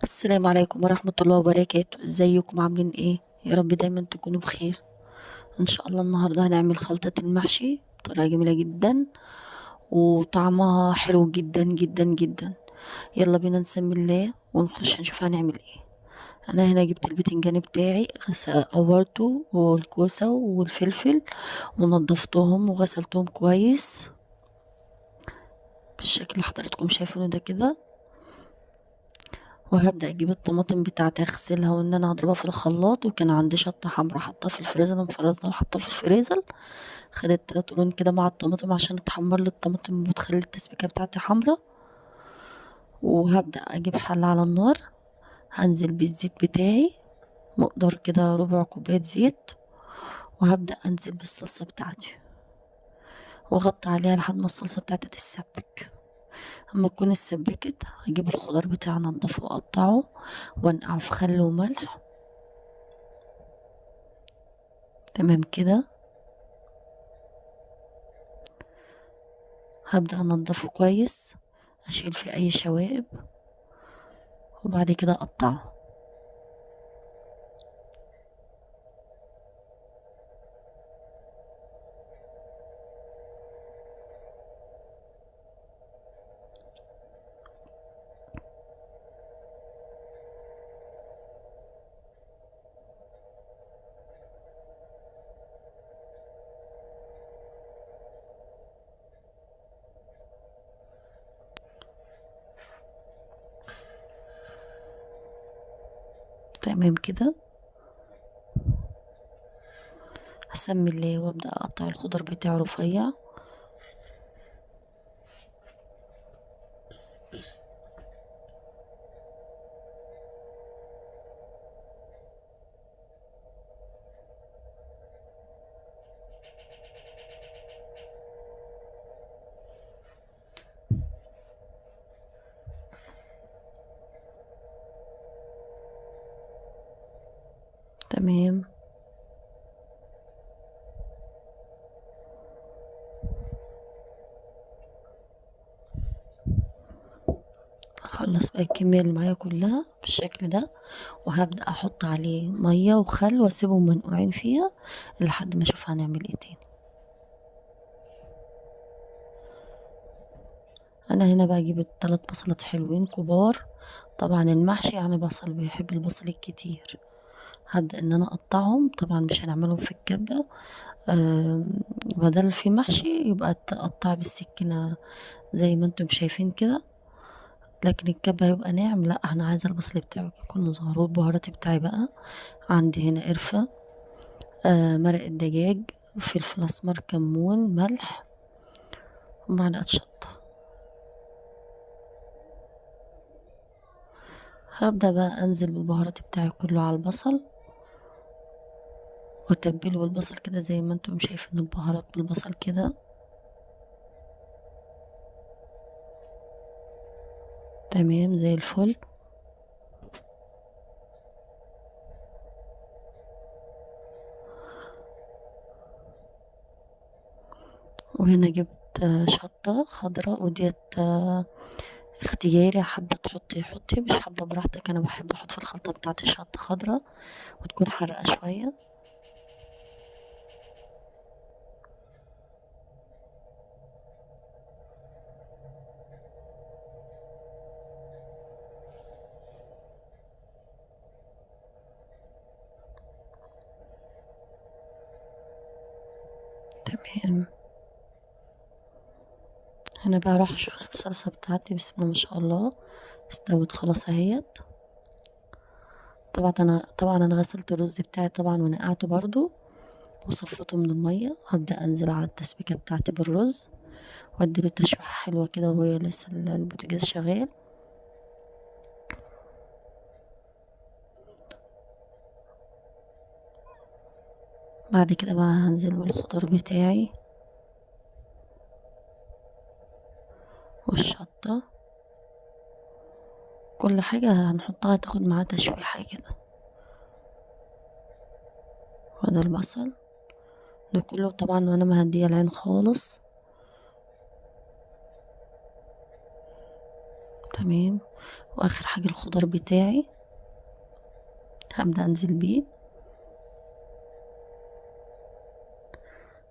السلام عليكم ورحمة الله وبركاته. ازيكم عاملين ايه؟ يا رب دايما تكونوا بخير. ان شاء الله النهاردة هنعمل خلطة المحشي بطريقة جميلة جدا وطعمها حلو جدا جدا جدا. يلا بينا نسمي الله ونخش نشوف هنعمل ايه. انا هنا جبت البتنجان بتاعي قورته والكوسة والفلفل ونضفتهم وغسلتهم كويس بالشكل اللي حضراتكم شايفينه ده كده. وهبدأ اجيب الطماطم بتاعتي اغسلها وان انا اضربها في الخلاط، وكان عندي شطة حمرا حطها في الفريزر مفرزة وحطها في الفريزر. خدت 3 قرون كده مع الطماطم عشان تحمر لي الطماطم وتخلي التسبيكة بتاعتي حمرا. وهبدأ اجيب حلة على النار، هنزل بالزيت بتاعي مقدار كده 1/4 كوباية زيت، وهبدأ انزل بالصلصة بتاعتي واغطي عليها لحد ما الصلصة بتاعتي تتسبك. اما تكون اتسبكت هجيب الخضار بتاعي انضفه واقطعه وانقعه في خل وملح. تمام كده. هبدأ انضفه كويس، اشيل فيه اي شوائب وبعد كده اقطعه. تمام كده. هسمي الله وابدأ اقطع الخضار بتاعه رفيع. تمام. اخلص بقى الكمية اللي معايا كلها بالشكل ده، وهبدأ احط عليه مية وخل واسيبهم منقوعين فيها لحد ما اشوف هنعمل ايه تاني. انا هنا بقى اجيب ال3 بصلات حلوين كبار. طبعا المحشي يعني بصل بيحب البصل الكتير. هبدأ ان انا اقطعهم، طبعا مش هنعملهم في الكبة. بدل في محشي يبقى تقطع بالسكينة زي ما انتم شايفين كده، لكن الكبة هيبقى ناعم. لا، انا عايزة البصل بتاعه يكون صغير. والبهارات بتاعي بقى عندي هنا قرفة، مرق الدجاج، فلفل اسمر، كمون، ملح، ومعلقة شطة. هبدأ بقى انزل بالبهارات بتاعي كله على البصل واتبله بالبصل كده زي ما انتم شايفين البهارات بالبصل كده. تمام زي الفل. وهنا جبت شطة خضراء، وديت اختياري، حابة تحطي حطي، مش حابة براحتك. انا بحب احط في الخلطة بتاعتي شطة خضراء وتكون حرقة شوية. تمام. انا بقى اروح اشوف الصلصة بتاعتي. بسم الله ما شاء الله، استوت خلاص اهيت. طبعا انا غسلت الرز بتاعي طبعا ونقعته برضو وصفته من المية. هبدأ انزل على التسبيكة بتاعتي بالرز واديله تشويحة حلوة كده وهي لسه البوتاجاز شغال. بعد كده بقى هنزل بالخضار بتاعي والشطة. كل حاجة هنحطها تاخد معاها تشويحة كده. وده البصل ده كله طبعا وانا مهدية العين خالص. تمام. واخر حاجة الخضار بتاعي هبدأ انزل بيه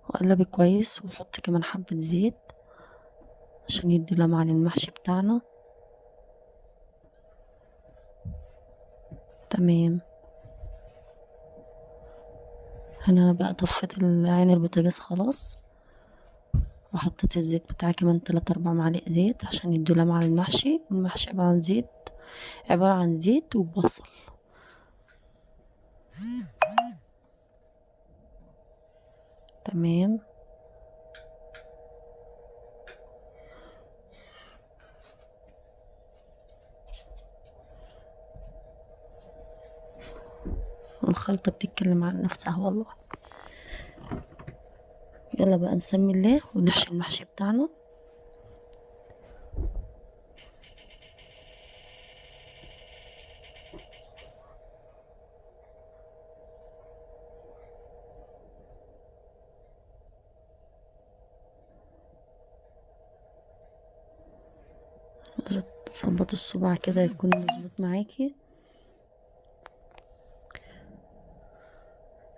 واقلبه كويس، واحط كمان حبة زيت عشان يدي لمعة للمحشي بتاعنا. تمام. هنا انا بقى طفيت عين البوتاجاز خلاص، وحطيت الزيت بتاعي كمان 3 4 معالق زيت عشان يدي لمعة للمحشي. المحشي عبارة عن زيت، عبارة عن زيت وبصل. تمام. الخلطة بتتكلم عن نفسها والله. يلا بقى نسمي الله ونحشي المحشي بتاعنا. تظبط الصباع كده يكون مظبوط معاكي.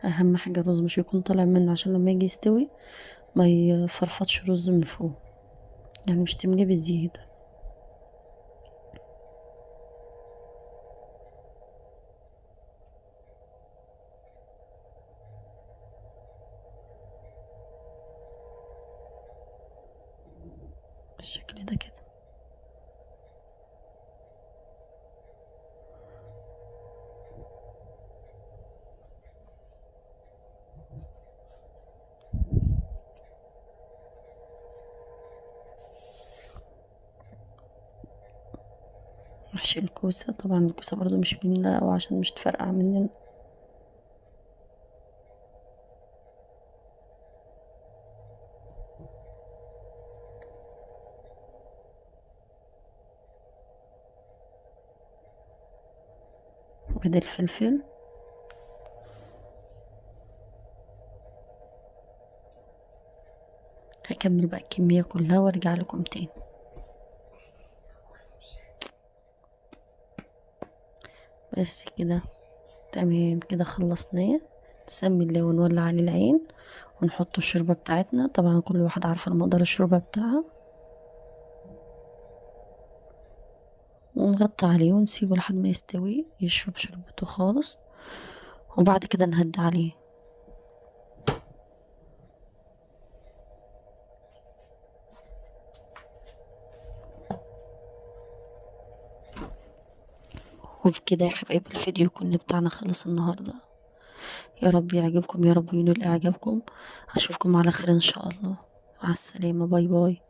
اهم حاجة الرز مش يكون طالع منه، عشان لما يجي يستوي ما يفرفطش رز من فوق، يعني مش تمليه بزيادة. بالشكل ده كده. محشي الكوسة، طبعا الكوسة برضو مش بنملاها أوي عشان مش تفرقع مننا. وده الفلفل. هكمل بقى الكمية كلها وارجع لكم تاني. بس كده تمام كده خلصناه. نسمي الله ونولع عليه العين ونحط الشوربة بتاعتنا. طبعا كل واحدة عارفة مقدار الشوربة بتاعها، ونغطي عليه ونسيبه لحد ما يستوي يشرب شوربته خالص، وبعد كده نهدي عليه. وبكده يا حبايب الفيديو يكون بتاعنا خلص النهاردة. يا رب يعجبكم، يا رب ينول اعجابكم. اشوفكم على خير ان شاء الله. مع السلامة، باي باي.